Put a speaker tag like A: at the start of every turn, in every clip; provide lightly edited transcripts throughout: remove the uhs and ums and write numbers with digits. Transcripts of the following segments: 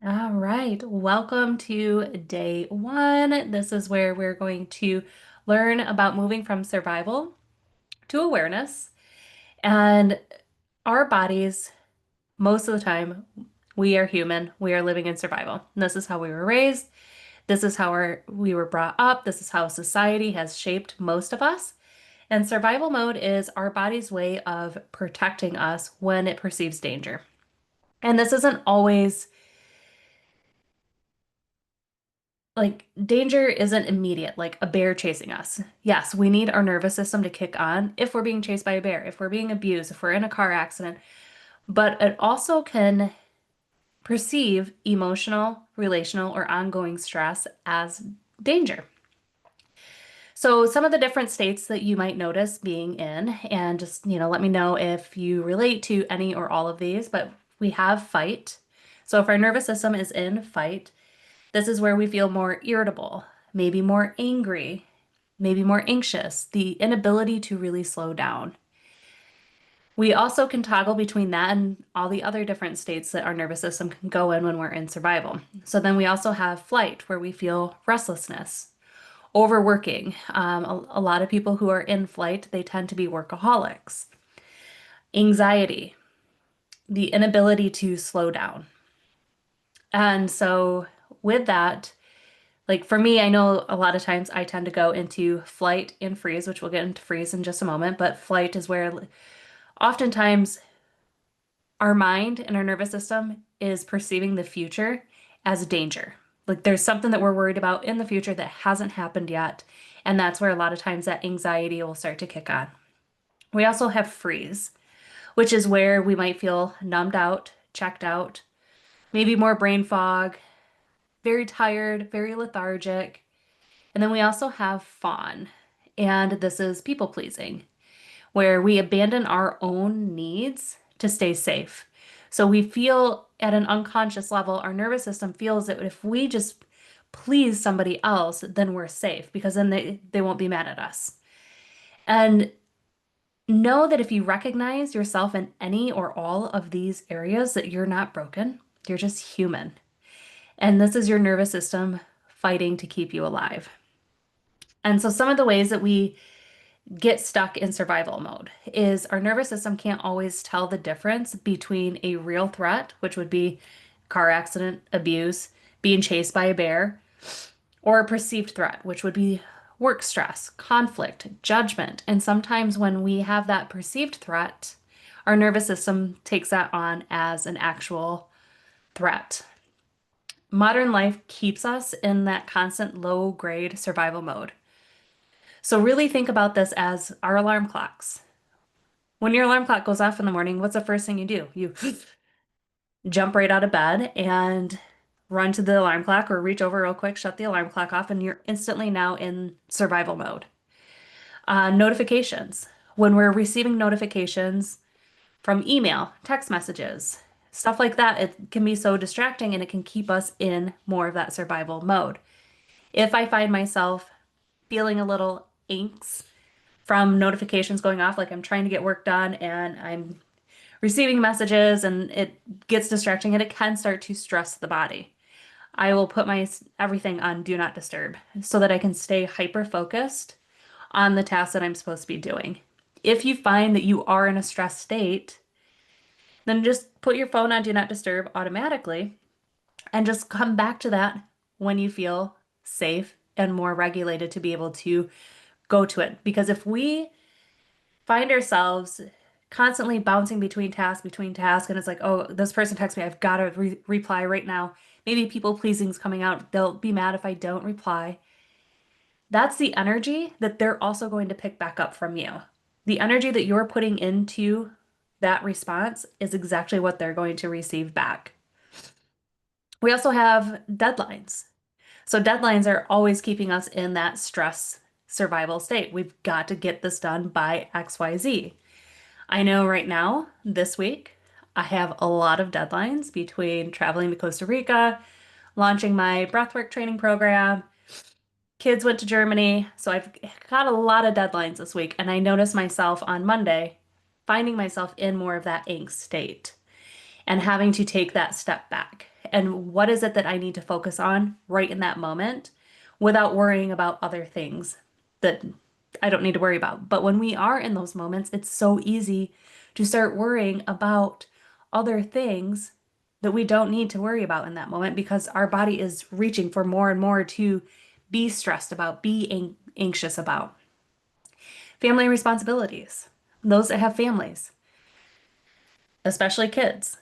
A: All right, welcome to day one. This is where we're going to learn about moving from survival to awareness. And our bodies, most of the time, we are human, we are living in survival. And this is how we were raised. This is how we were brought up. This is how society has shaped most of us. And survival mode is our body's way of protecting us when it perceives danger. And this isn't always like danger isn't immediate, like a bear chasing us. Yes, we need our nervous system to kick on if we're being chased by a bear, if we're being abused, if we're in a car accident, but it also can perceive emotional, relational, or ongoing stress as danger. So, some of the different states that you might notice being in, and just, let me know if you relate to any or all of these, but we have fight. So, if our nervous system is in fight, this is where we feel more irritable, maybe more angry, maybe more anxious, the inability to really slow down. We also can toggle between that and all the other different states that our nervous system can go in when we're in survival. So then we also have flight, where we feel restlessness, overworking. A lot of people who are in flight, they tend to be workaholics. Anxiety, the inability to slow down. And so with that, like for me, I know a lot of times I tend to go into flight and freeze, which we'll get into freeze in just a moment, but flight is where oftentimes our mind and our nervous system is perceiving the future as danger. Like there's something that we're worried about in the future that hasn't happened yet, and that's where a lot of times that anxiety will start to kick on. We also have freeze, which is where we might feel numbed out, checked out, maybe more brain fog, very tired, very lethargic. And then we also have fawn, and this is people pleasing, where we abandon our own needs to stay safe. So we feel at an unconscious level, our nervous system feels that if we just please somebody else, then we're safe because then they won't be mad at us. And know that if you recognize yourself in any or all of these areas, that you're not broken, you're just human. And this is your nervous system fighting to keep you alive. And so some of the ways that we get stuck in survival mode is our nervous system can't always tell the difference between a real threat, which would be car accident, abuse, being chased by a bear, or a perceived threat, which would be work stress, conflict, judgment. And sometimes when we have that perceived threat, our nervous system takes that on as an actual threat. Modern life keeps us in that constant low grade survival mode. So really think about this as our alarm clocks. When your alarm clock goes off in the morning, what's the first thing you do? You jump right out of bed and run to the alarm clock or reach over real quick, shut the alarm clock off, and you're instantly now in survival mode. Notifications. When we're receiving notifications from email, text messages, stuff like that, it can be so distracting and it can keep us in more of that survival mode. If I find myself feeling a little angst from notifications going off, like I'm trying to get work done and I'm receiving messages and it gets distracting and it can start to stress the body. I will put my everything on do not disturb so that I can stay hyper focused on the task that I'm supposed to be doing. If you find that you are in a stress state, then just put your phone on do not disturb automatically and just come back to that when you feel safe and more regulated to be able to go to it. Because if we find ourselves constantly bouncing between tasks, and it's like, oh, this person texts me, I've got to reply right now. Maybe people pleasing's coming out. They'll be mad if I don't reply. That's the energy that they're also going to pick back up from you. The energy that you're putting into that response is exactly what they're going to receive back. We also have deadlines. So deadlines are always keeping us in that stress survival state. We've got to get this done by XYZ. I know right now, this week, I have a lot of deadlines between traveling to Costa Rica, launching my breathwork training program. Kids went to Germany, so I've got a lot of deadlines this week, and I noticed myself on Monday finding myself in more of that angst state. and having to take that step back. And what is it that I need to focus on right in that moment without worrying about other things that I don't need to worry about. But when we are in those moments, it's so easy to start worrying about other things that we don't need to worry about in that moment because our body is reaching for more and more to be stressed about, be anxious about. Family responsibilities, those that have families, especially kids,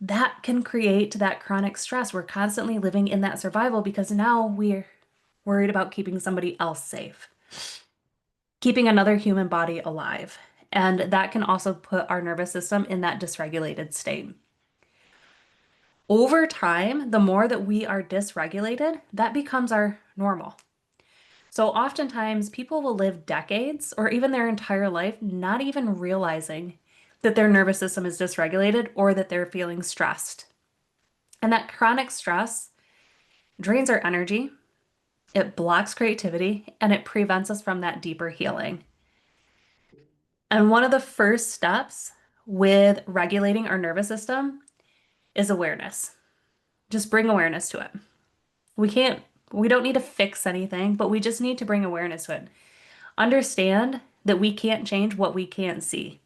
A: that can create that chronic stress. We're constantly living in that survival because now we're worried about keeping somebody else safe, keeping another human body alive. And that can also put our nervous system in that dysregulated state. Over time, the more that we are dysregulated, that becomes our normal. So oftentimes people will live decades or even their entire life not even realizing that their nervous system is dysregulated or that they're feeling stressed. And that chronic stress drains our energy, it blocks creativity, and it prevents us from that deeper healing. And one of the first steps with regulating our nervous system is awareness. Just bring awareness to it. We can't, we don't need to fix anything, but we just need to bring awareness to it. Understand that we can't change what we can't see,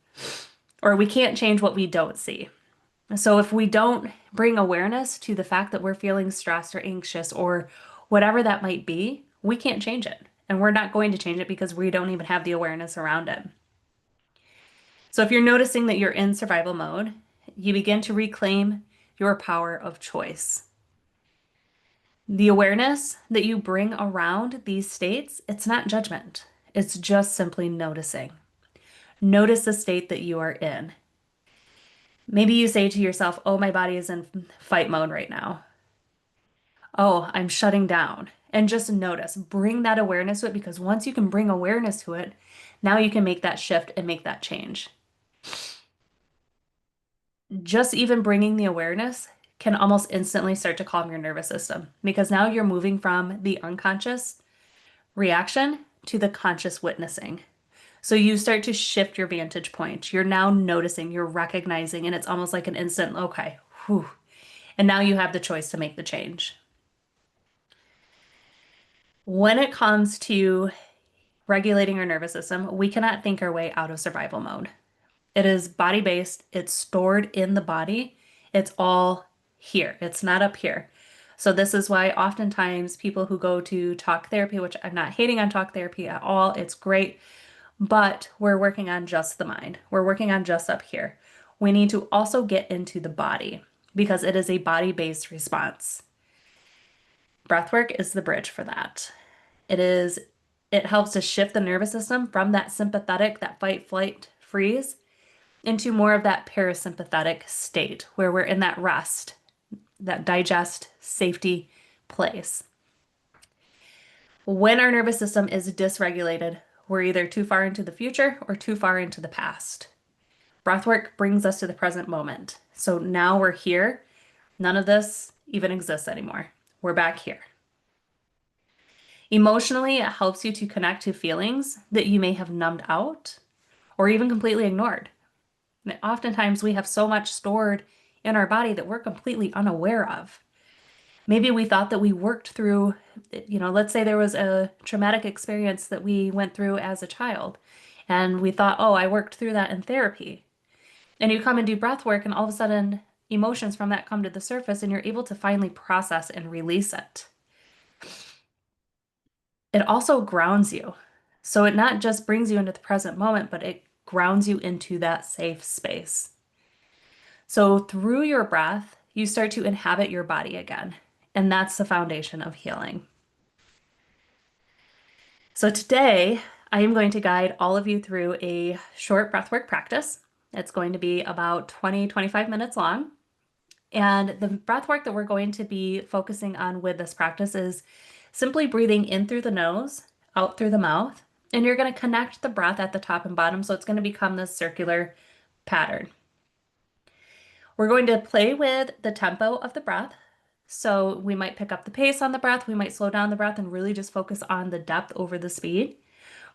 A: or we can't change what we don't see. So if we don't bring awareness to the fact that we're feeling stressed or anxious or whatever that might be, we can't change it. And we're not going to change it because we don't even have the awareness around it. So if you're noticing that you're in survival mode, you begin to reclaim your power of choice. The awareness that you bring around these states, it's not judgment. It's just simply noticing. Notice the state that you are in. Maybe you say to yourself, oh, my body is in fight mode right now. Oh, I'm shutting down. And just notice, bring that awareness to it because once you can bring awareness to it, now you can make that shift and make that change. Just even bringing the awareness can almost instantly start to calm your nervous system because now you're moving from the unconscious reaction to the conscious witnessing. So you start to shift your vantage point. You're now noticing, you're recognizing, and it's almost like an instant, okay, whew. And now you have the choice to make the change. When it comes to regulating our nervous system, we cannot think our way out of survival mode. It is body-based, it's stored in the body, it's all here, it's not up here. So this is why oftentimes people who go to talk therapy, which I'm not hating on talk therapy at all, it's great, but we're working on just the mind. We're working on just up here. We need to also get into the body because it is a body-based response. Breathwork is the bridge for that. It helps to shift the nervous system from that sympathetic, that fight, flight, freeze, into more of that parasympathetic state where we're in that rest, that digest, safety place. When our nervous system is dysregulated, we're either too far into the future or too far into the past. Breathwork brings us to the present moment. So now we're here. None of this even exists anymore. We're back here. Emotionally, it helps you to connect to feelings that you may have numbed out or even completely ignored. And oftentimes we have so much stored in our body that we're completely unaware of. Maybe we thought that we worked through, let's say there was a traumatic experience that we went through as a child, and we thought, oh, I worked through that in therapy. And you come and do breath work, and all of a sudden, emotions from that come to the surface, and you're able to finally process and release it. It also grounds you. So it not just brings you into the present moment, but it grounds you into that safe space. So through your breath, you start to inhabit your body again. And that's the foundation of healing. So today, I am going to guide all of you through a short breathwork practice. It's going to be about 20-25 minutes long. And the breathwork that we're going to be focusing on with this practice is simply breathing in through the nose, out through the mouth, and you're going to connect the breath at the top and bottom, so it's going to become this circular pattern. We're going to play with the tempo of the breath. So we might pick up the pace on the breath, we might slow down the breath and really just focus on the depth over the speed.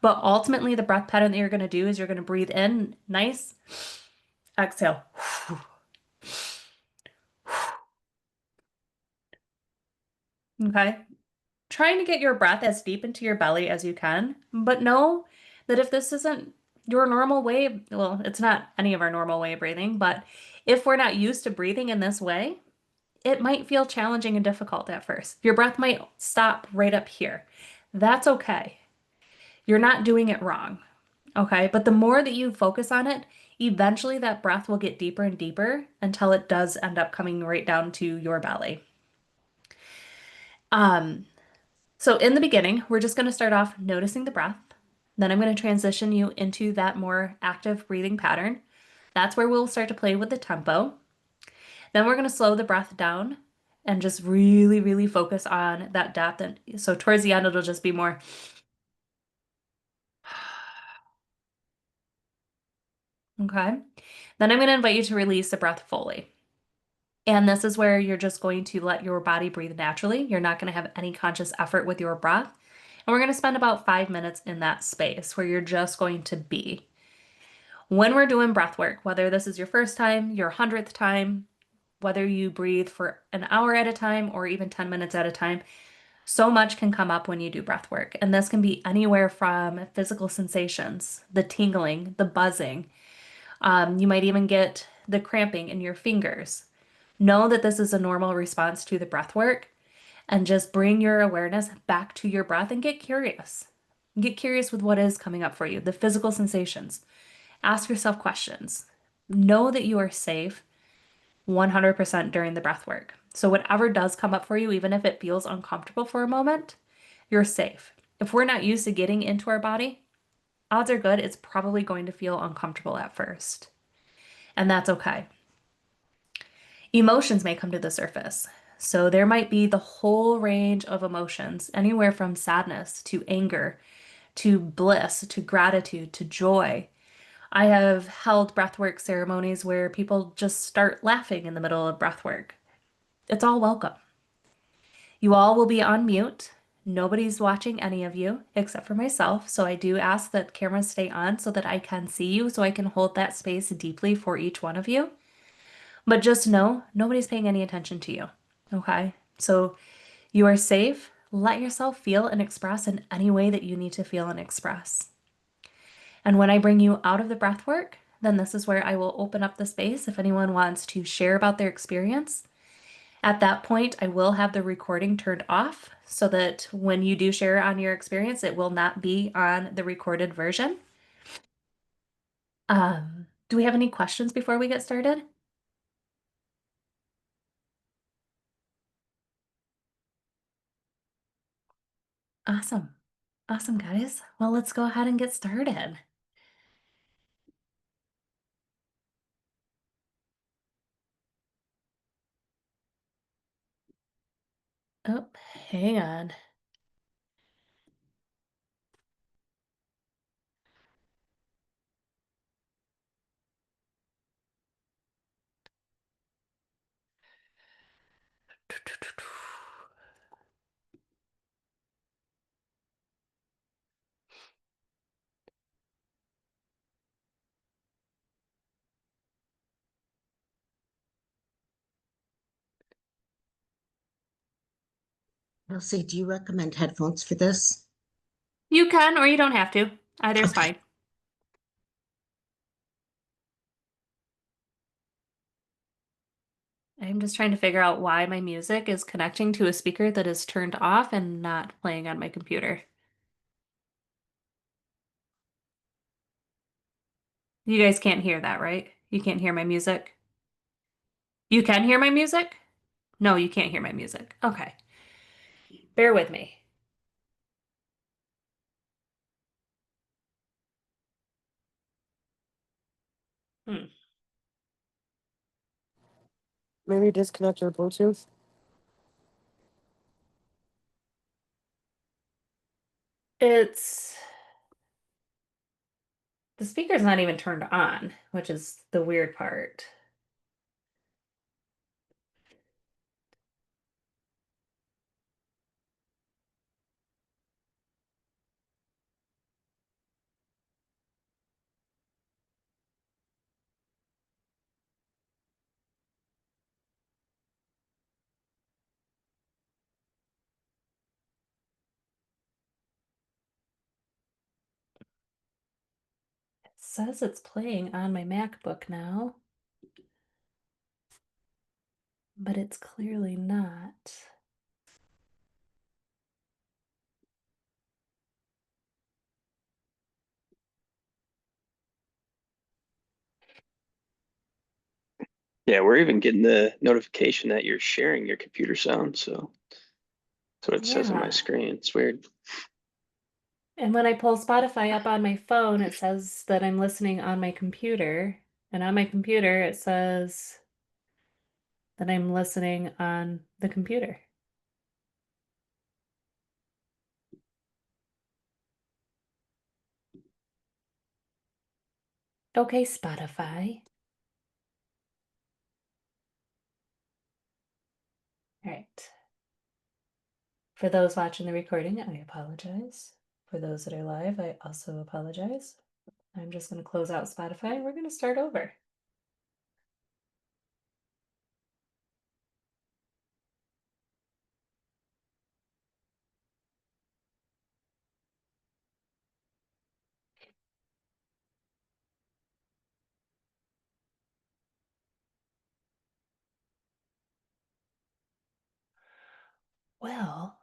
A: But ultimately, the breath pattern that you're going to do is you're going to breathe in, nice, exhale. Okay. Trying to get your breath as deep into your belly as you can, but know that if this isn't your normal way, well, it's not any of our normal way of breathing, but if we're not used to breathing in this way, it might feel challenging and difficult at first. Your breath might stop right up here. That's okay. You're not doing it wrong. Okay. But the more that you focus on it, eventually that breath will get deeper and deeper until it does end up coming right down to your belly. Um, So in the beginning, we're just going to start off noticing the breath. Then I'm going to transition you into that more active breathing pattern. That's where we'll start to play with the tempo. Then we're going to slow the breath down and just really, really focus on that depth. And so towards the end, it'll just be more. Okay. Then I'm going to invite you to release the breath fully. And this is where you're just going to let your body breathe naturally. You're not going to have any conscious effort with your breath. And we're going to spend about 5 minutes in that space where you're just going to be. When we're doing breath work, whether this is your first time, your 100th time, whether you breathe for an hour at a time or even 10 minutes at a time, so much can come up when you do breath work. And this can be anywhere from physical sensations, the tingling, the buzzing. You might even get the cramping in your fingers. Know that this is a normal response to the breath work and just bring your awareness back to your breath and get curious. Get curious with what is coming up for you, the physical sensations. Ask yourself questions. Know that you are safe 100% during the breath work. So, whatever does come up for you, even if it feels uncomfortable for a moment, you're safe. If we're not used to getting into our body, odds are good it's probably going to feel uncomfortable at first. And that's okay. Emotions may come to the surface. So, there might be the whole range of emotions, anywhere from sadness to anger to bliss to gratitude to joy. I have held breathwork ceremonies where people just start laughing in the middle of breathwork. It's all welcome. You all will be on mute. Nobody's watching any of you except for myself. So I do ask that cameras stay on so that I can see you, so I can hold that space deeply for each one of you. But just know nobody's paying any attention to you. Okay? So you are safe. Let yourself feel and express in any way that you need to feel and express. And when I bring you out of the breath work, then this is where I will open up the space if anyone wants to share about their experience. At that point, I will have the recording turned off so that when you do share on your experience, it will not be on the recorded version. Do we have any questions before we get started? Awesome. Awesome, guys. Well, let's go ahead and get started. Oh, hang on.
B: Elsie, do you recommend headphones for this?
A: You can, or you don't have to. Either's
B: Okay.
A: fine. I'm just trying to figure out why my music is connecting to a speaker that is turned off and not playing on my computer. You guys can't hear that, right? You can't hear my music? You can hear my music? No, you can't hear my music. Okay. Bear with me. Hmm.
C: Maybe disconnect your Bluetooth.
A: It's the speaker's not even turned on, which is the weird part. says it's playing on my MacBook now, but it's clearly not.
D: Yeah, we're even getting the notification that you're sharing your computer sound. So that's what it says on my
A: Yeah.
D: screen. It's weird.
A: And when I pull Spotify up on my phone, it says that I'm listening on my computer. And on my computer, it says that I'm listening on the computer. Okay, Spotify. All right. For those watching the recording, I apologize. For those that are live, I also apologize. I'm just going to close out Spotify and we're going to start over. Well,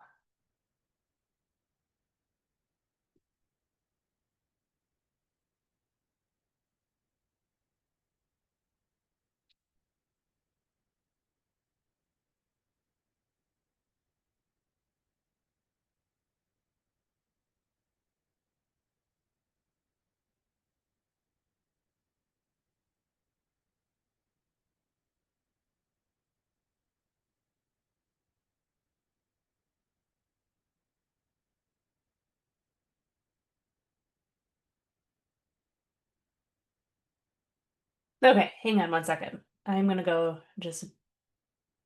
A: okay, hang on one second. I'm going to go just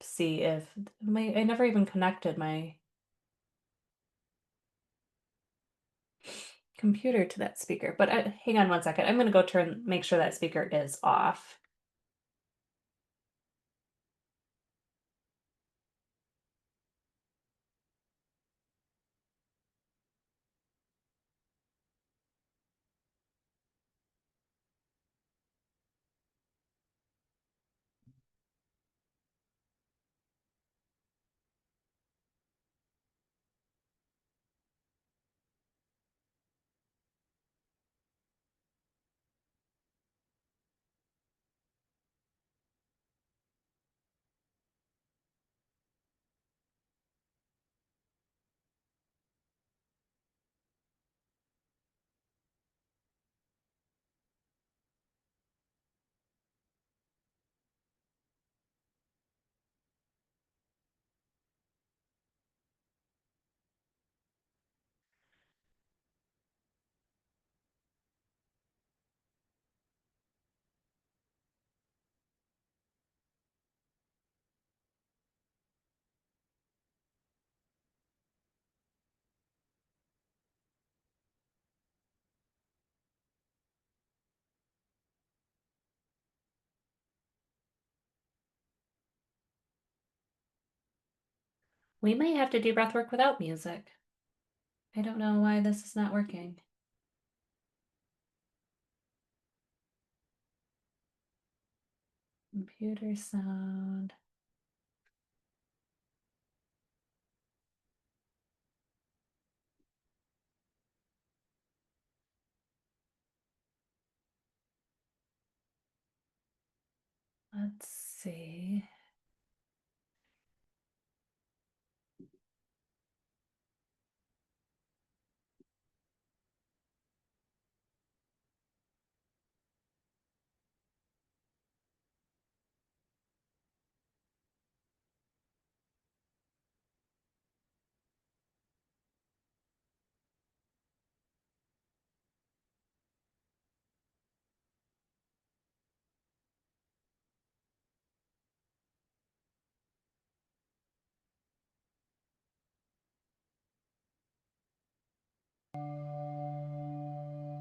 A: see if I never even connected my computer to that speaker, but hang on one second. I'm going to go make sure that speaker is off. We might have to do breath work without music. I don't know why this is not working. Computer sound. Let's see.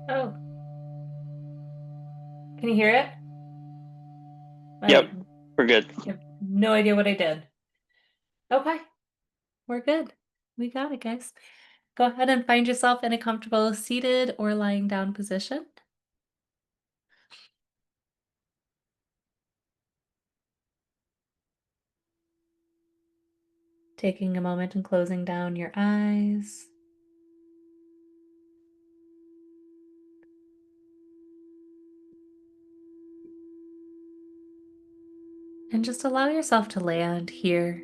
A: Oh, can you hear it?
D: Yep,
A: I
D: we're good.
A: have no idea what I did. Okay, we're good. We got it, guys. Go ahead and find yourself in a comfortable seated or lying down position. Taking a moment and closing down your eyes. And just allow yourself to land here.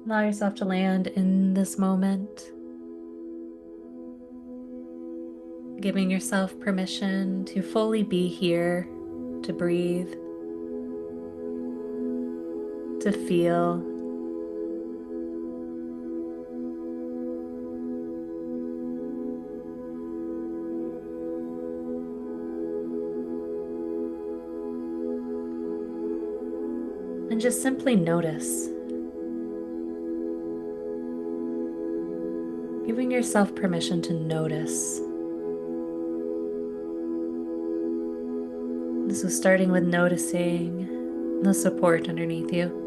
A: Allow yourself to land in this moment. Giving yourself permission to fully be here, to breathe, to feel. And just simply notice. Giving yourself permission to notice. So starting with noticing the support underneath you.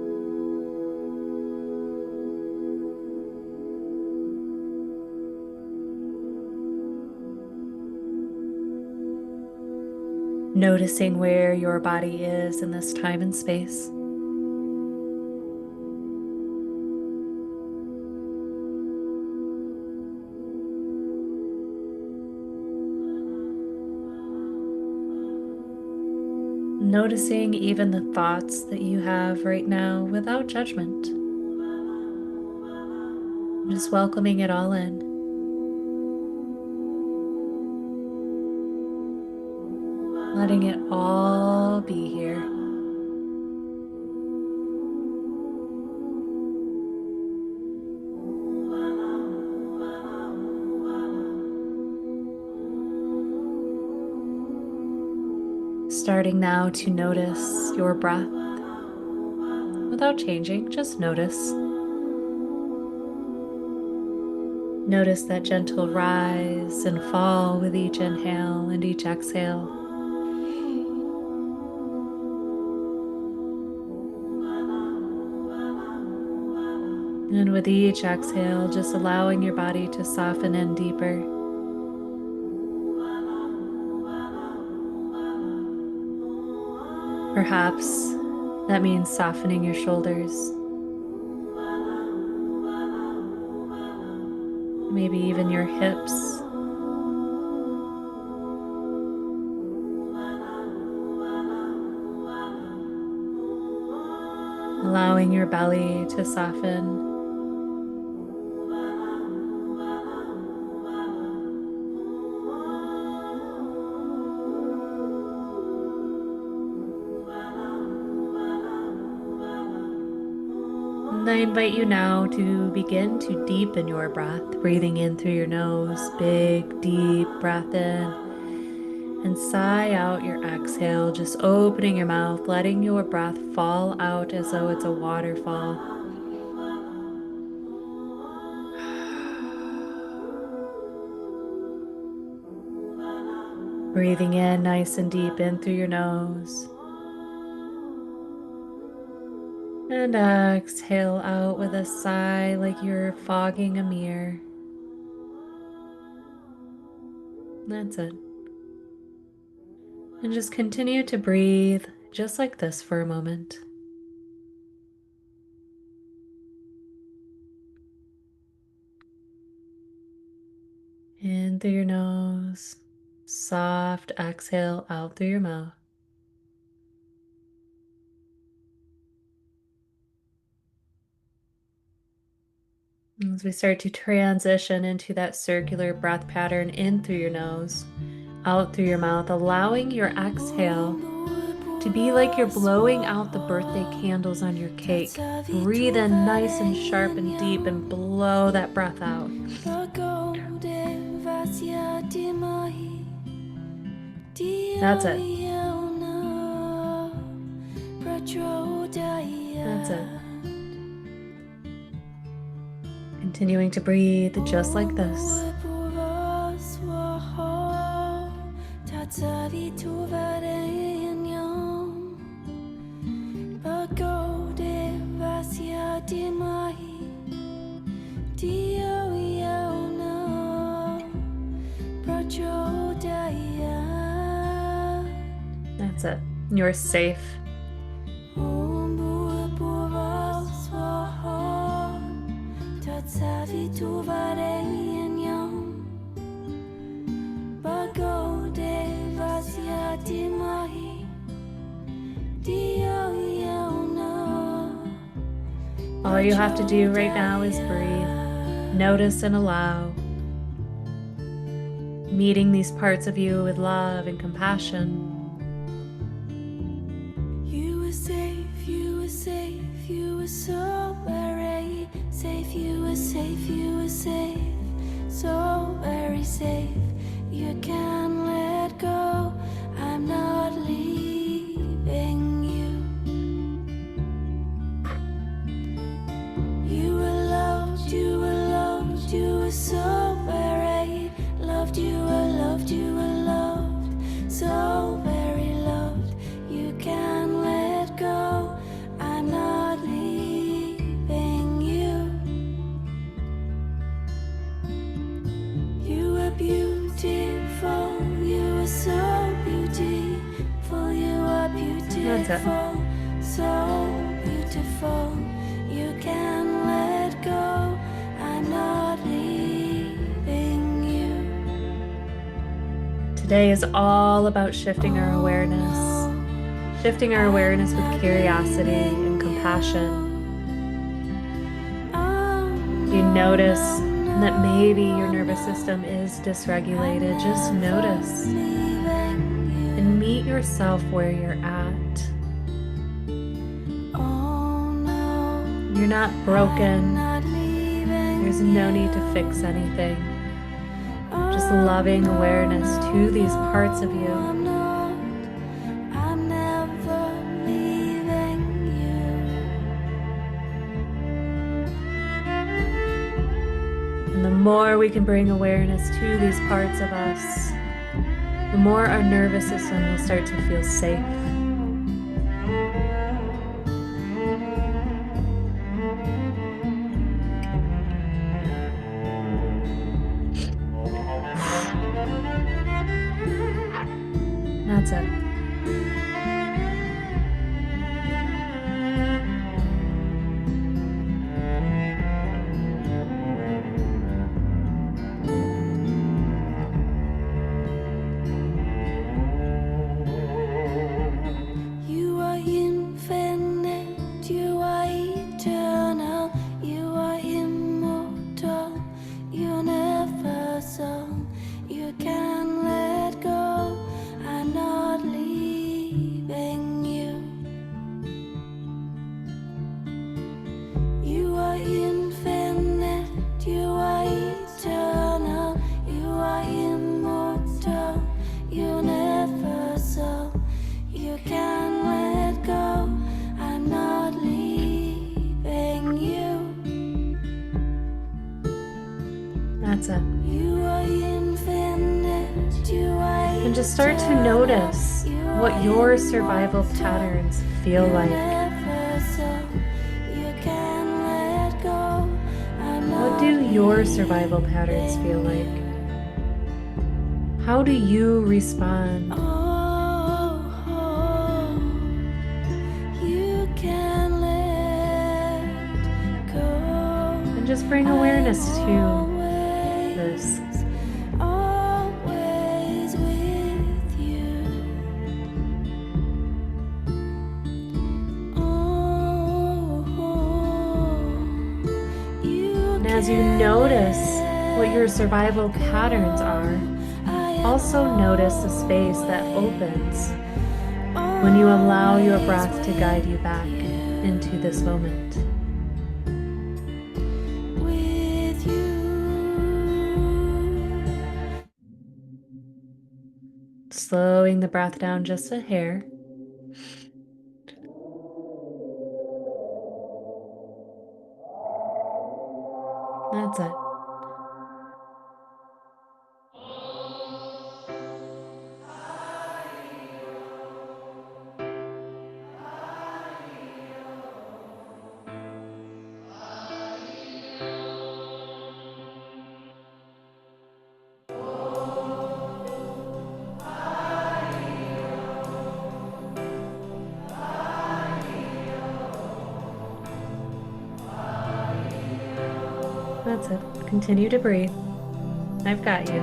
A: Noticing where your body is in this time and space. Noticing even the thoughts that you have right now without judgment. Just welcoming it all in. Letting it all be here. Starting now to notice your breath without changing, just notice. Notice that gentle rise and fall with each inhale and each exhale. And with each exhale, just allowing your body to soften in deeper. Perhaps that means softening your shoulders. Maybe even your hips. Allowing your belly to soften. And I invite you now to begin to deepen your breath, breathing in through your nose, big, deep breath in, and sigh out your exhale, just opening your mouth, letting your breath fall out as though it's a waterfall. Breathing in nice and deep in through your nose. And exhale out with a sigh like you're fogging a mirror. That's it. And just continue to breathe just like this for a moment. In through your nose, soft exhale out through your mouth. As we start to transition into that circular breath pattern in through your nose, out through your mouth, allowing your exhale to be like you're blowing out the birthday candles on your cake. Breathe in nice and sharp and deep and blow that breath out. That's it. That's it. Continuing to breathe just like this. That's it. You're safe. All you have to do right now is breathe, notice and allow, meeting these parts of you with love and compassion.
E: You were safe, you were safe, you were so very safe, you were safe, you were safe, so very safe. You can let go, I'm not leaving you. You were loved, you were loved, you were so very loved, you were loved, you were loved, so very loved. You can let go, I'm not leaving you. You were beautiful, you were so beautiful, you were beautiful, so beautiful. You can let go, I'm not leaving you.
A: Today is all about shifting our awareness with curiosity and compassion. You notice that maybe your nervous system is dysregulated. Just notice and meet yourself where you're at. You're not broken. There's no need to fix anything. Just loving awareness to these parts of you.
E: I'm never leaving you.
A: And the more we can bring awareness to these parts of us, the more our nervous system will start to feel safe. That's it.
E: You are infinite, you are eternal, you are immortal, universal. You can let go, I'm not leaving you. You are infinite, you are eternal, you are immortal, universal. You can let go, I'm not leaving you.
A: That's it.
E: You are infinite, you are
A: And just start to notice what your survival patterns feel like.
E: universal. You can let go, I'm
A: What
E: not
A: do your survival patterns feel like? How do you respond?
E: You can let go.
A: And just bring awareness to this.
E: Always with you.
A: And as you notice what your survival patterns are, also notice the space that opens when you allow your breath to guide you back into this moment.
E: With you.
A: Slowing the breath down just a hair. That's it. That's it. Continue to breathe. I've got you.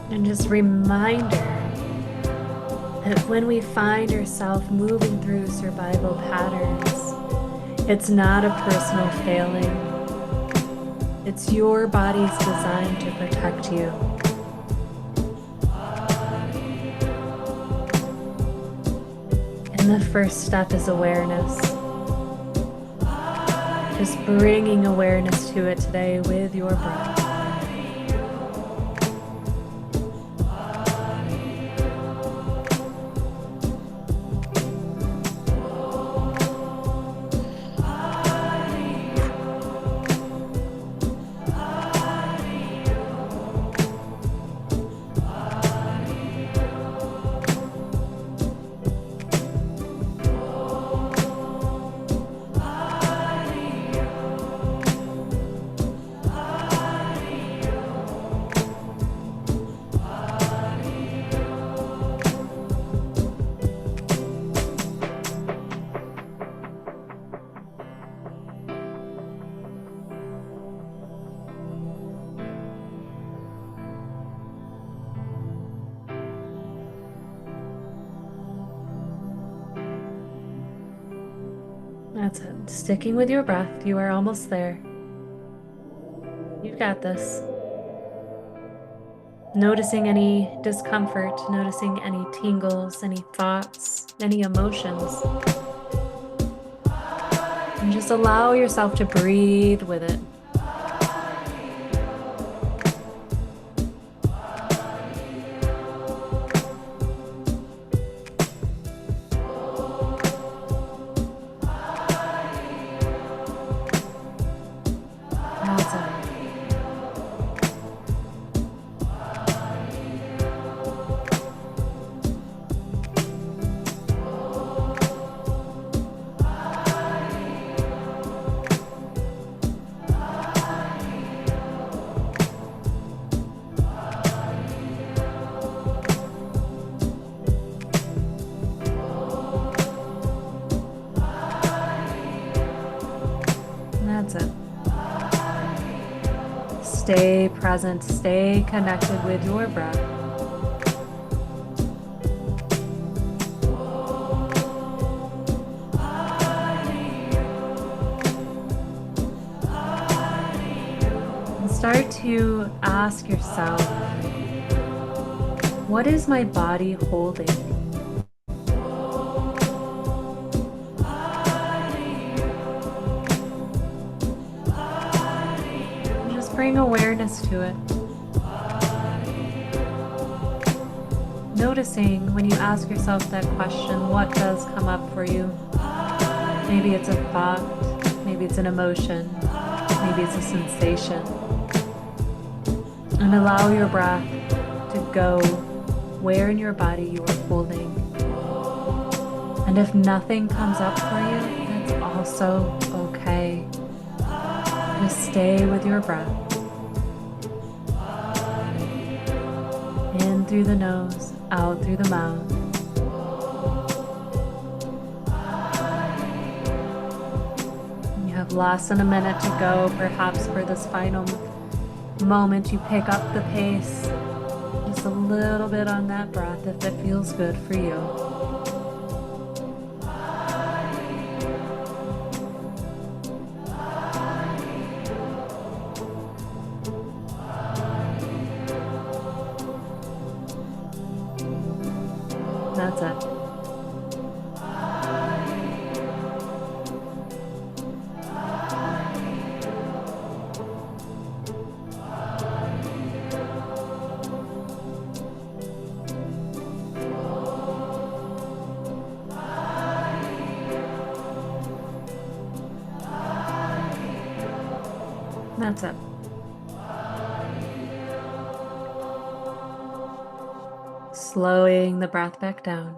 A: And just reminder that when we find ourselves moving through survival patterns, it's not a personal failing. It's your body's designed to protect you. And the first step is awareness. Just bringing awareness to it today with your breath. That's it. Sticking with your breath. You are almost there. You've got this. Noticing any discomfort, noticing any tingles, any thoughts, any emotions. And just allow yourself to breathe with it. That's it. That's it. Stay present, stay connected with your breath. And start to ask yourself, what is my body holding? Bring awareness to it. Noticing when you ask yourself that question, what does come up for you? Maybe it's a thought, maybe it's an emotion, maybe it's a sensation. And allow your breath to go where in your body you are holding. And if nothing comes up for you, that's also okay. Just stay with your breath. In through the nose, out through the mouth. You have less than a minute to go. Perhaps for this final moment you pick up the pace just a little bit on that breath if it feels good for you. That's it. That's it. Slowing the breath back down.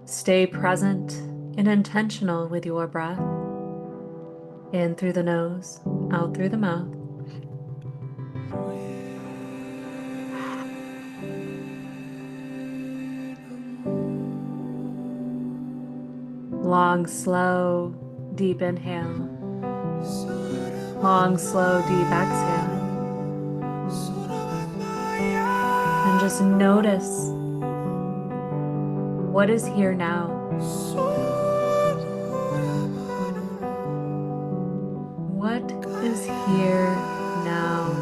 A: Stay present and intentional with your breath. In through the nose, out through the mouth. Long, slow, deep inhale. Long, slow, deep exhale. And just notice what is here now. What is here now?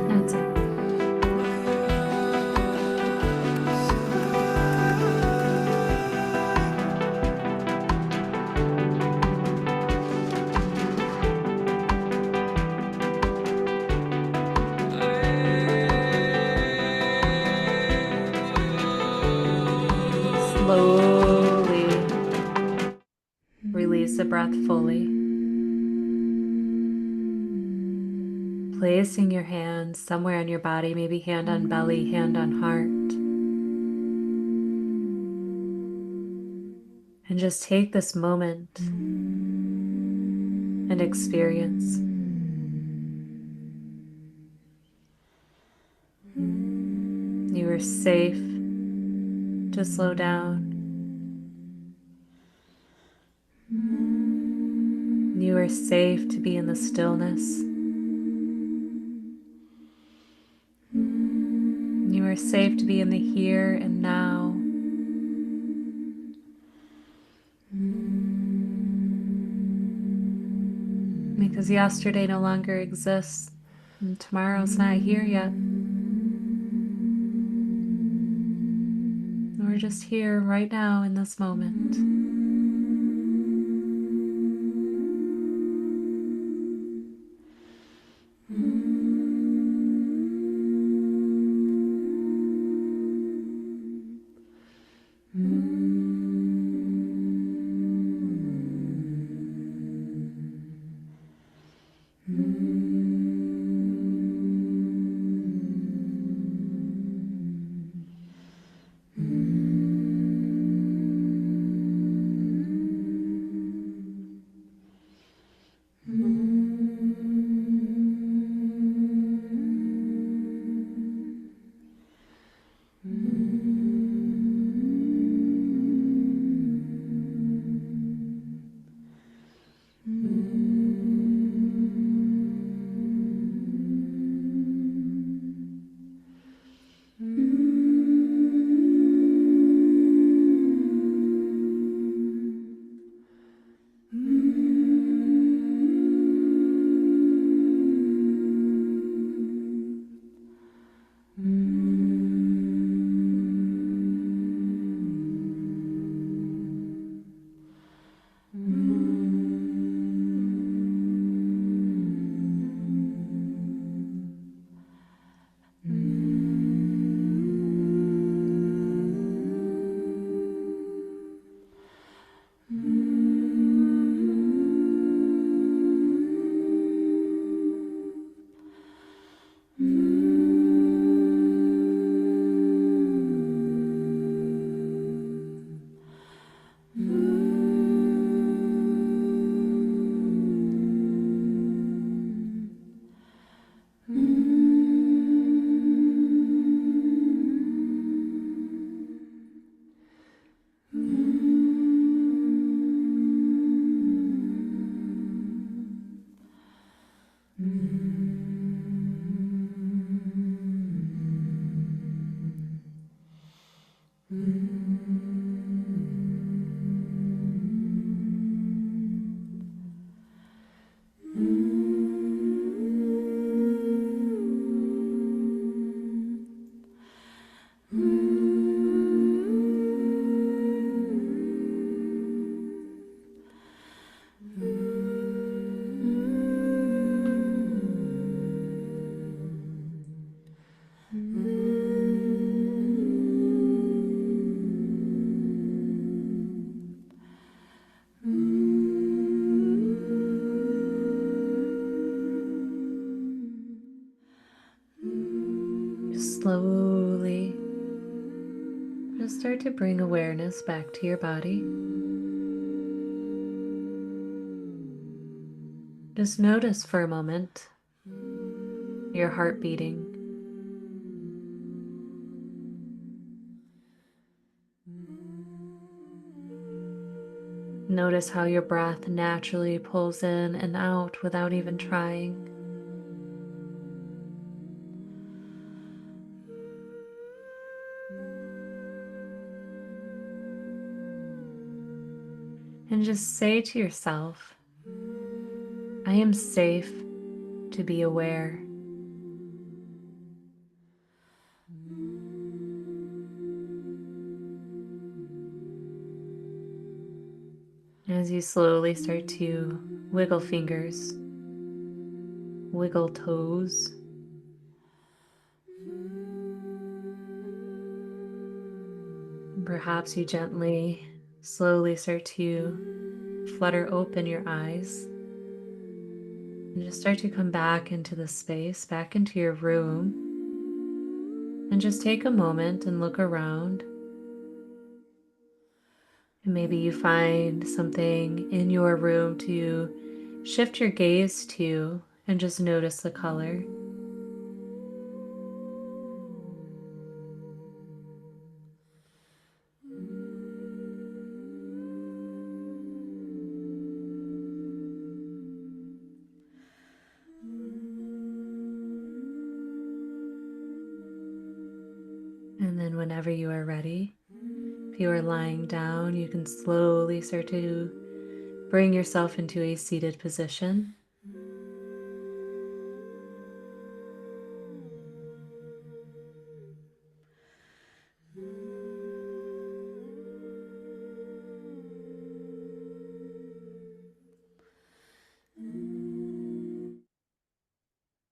A: That's it. Slowly release the breath fully. Placing your hands somewhere on your body, maybe hand on belly, hand on heart. And just take this moment and experience. You are safe to slow down. You are safe to be in the stillness. You are safe to be in the here and now. Because yesterday no longer exists, and tomorrow's not here yet. We're just here right now in this moment. just start to bring awareness back to your body. Just notice for a moment your heart beating. Notice how your breath naturally pulls in and out without even trying. And just say to yourself, I am safe to be aware. As you slowly start to wiggle fingers, wiggle toes, perhaps you gently, slowly start to flutter open your eyes and just start to come back into the space, back into your room, and just take a moment and look around. And maybe you find something in your room to shift your gaze to and just notice the color. And then whenever you are ready, if you are lying down, you can slowly start to bring yourself into a seated position.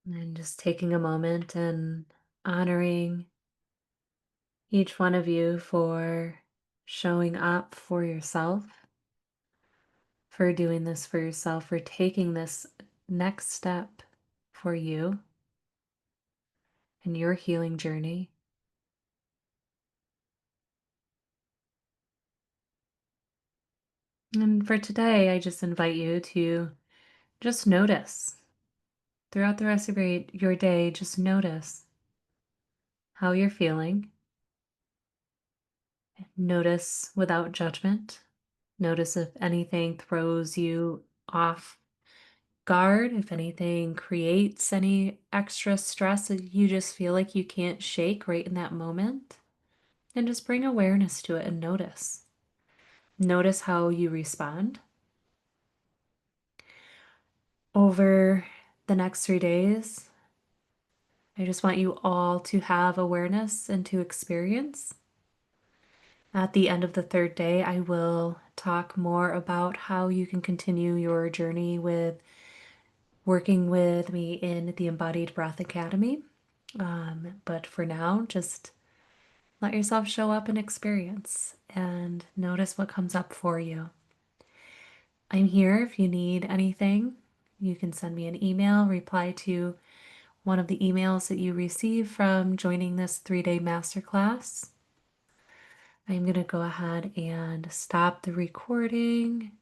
A: And just taking a moment and honoring each one of you for showing up for yourself, for doing this for yourself, for taking this next step for you and your healing journey. And for today, I just invite you to just notice throughout the rest of your day, just notice how you're feeling. Notice without judgment. Notice if anything throws you off guard, if anything creates any extra stress that you just feel like you can't shake right in that moment. And just bring awareness to it and notice. Notice how you respond. Over the next 3 days, I just want you all to have awareness and to experience. At the end of the third day, I will talk more about how you can continue your journey with working with me in the Embodied Breath Academy. But for now, just let yourself show up and experience and notice what comes up for you. I'm here if you need anything. You can send me an email, reply to one of the emails that you receive from joining this 3-day masterclass. I'm going to go ahead and stop the recording